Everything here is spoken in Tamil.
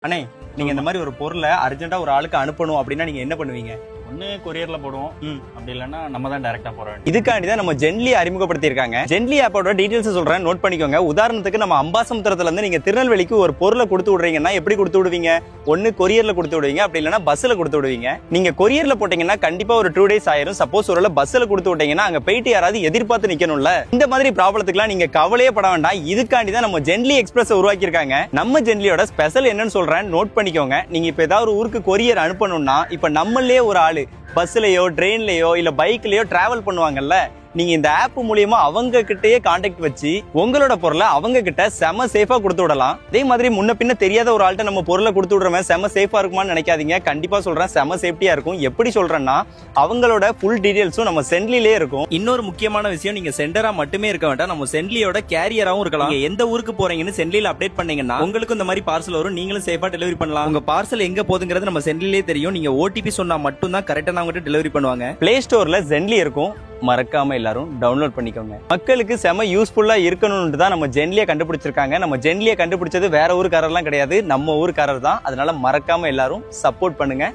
அண்ணே நீங்க இந்த மாதிரி ஒரு பொருளை அர்ஜென்ட்டா ஒரு ஆளுக்கு அனுப்பணும் அப்படின்னா நீங்க என்ன பண்ணுவீங்க? ஒண்ணு கொரியர்ல போடுவோம், அப்படி இல்லைன்னா நம்ம தான் டைரக்டா போற வேண்டியது. இதுக்காண்டி தான் நம்ம ஜென்லி அறிமுகப்படுத்தியிருக்காங்க. ஜென்லி ஆப்போட டீடைல்ஸ் சொல்றேன், நோட் பண்ணிக்கோங்க. உதாரணத்துக்கு நம்ம அம்பாசமுத்திரத்துல இருந்து நீங்க திருநெல்வேலிக்கு ஒரு பொருளை கொடுத்து விடுறீங்கன்னா எப்படி கொடுத்து விடுவீங்க? ஒன்னு கொரியர்ல கொடுத்து விடுவீங்க, அப்படி இல்லைன்னா பஸ்ல கொடுத்து விடுவீங்க. நீங்க கொரியர்ல போட்டீங்கன்னா கண்டிப்பா ஒரு 2 days ஆயிரும். சப்போஸ் ஒரு பஸ்ல கொடுத்து விட்டீங்கன்னா அங்க போயிட்டு யாராவது எதிர்பார்த்து நிக்கணும்ல. இந்த மாதிரி ப்ராப்ளத்துக்குலாம் நீங்க கவலையே பட வேண்டாம். இதுக்காண்டி தான் நம்ம ஜென்லி எக்ஸ்பிரஸ் உருவாக்கி இருக்காங்க. நம்ம ஜென்லியோட ஸ்பெஷல் என்னன்னு சொல்றேன், நோட் பண்ணிக்கோங்க. நீங்க இப்ப ஏதாவது ஒரு ஊருக்கு கொரியர் அனுப்பணும்னா இப்ப நம்மளே ஒரு ஆளு பஸ்லயோ ட்ரெயின்லயோ இல்ல பைக்லயோ டிராவல் பண்ணுவாங்கல்ல, நீங்க இந்த ஆப் மூலியமா அவங்க கிட்டயே கான்டாக்ட் வச்சு உங்களோட பொருளை அவங்க கிட்ட செம சேஃபா கொடுத்து விடலாம். அதே மாதிரி முன்ன பின்ன தெரியாத ஒரு ஆள்கிட்ட நம்ம பொருளை கொடுத்து விடுறோம் செம சேஃபா இருக்குமான்னு நினைக்காதீங்க. கண்டிப்பா சொல்றேன், செம சேஃப்டியா இருக்கும். எப்படி சொல்றேன்னா, அவங்களோட ஃபுல் டீடைல்ஸும் நம்ம சென்ட்லிலே இருக்கும். இன்னொரு முக்கியமான விஷயம், நீங்க சென்டரா மட்டுமே இருக்க வேண்டாம், நம்ம சென்ட்லியோட கேரியராவும் இருக்கலாம். நீங்க எந்த ஊருக்கு போறீங்கன்னு சென்ட்லில அப்டேட் பண்ணீங்கன்னா உங்களுக்கு இந்த மாதிரி பார்சல் வரும். நீங்களும் சேஃபா டெலிவரி பண்ணலாம். உங்க பார்சல் எங்க போகுதுங்கிறது நம்ம சென்ட்லிலே தெரியும். நீங்க ஓடிபி சொன்னா மட்டும் தான் கரெக்டா அவங்க டெலிவரி பண்ணுவாங்க. பிளே ஸ்டோர்ல ஜென்லி இருக்கும், மறக்காம எல்லாரும் டவுன்லோட் பண்ணிக்கோங்க. மக்களுக்கு செம யூஸ்ஃபுல்லா இருக்கணும்னு தான் நம்ம ஜென்லியை கண்டுபிடிச்சிருக்காங்க. நம்ம ஜென்லியை கண்டுபிடிச்சது வேற ஊருக்காரர்லாம் கிடையாது, நம்ம ஊருக்காரர் தான். அதனால மறக்காம எல்லாரும் சப்போர்ட் பண்ணுங்க.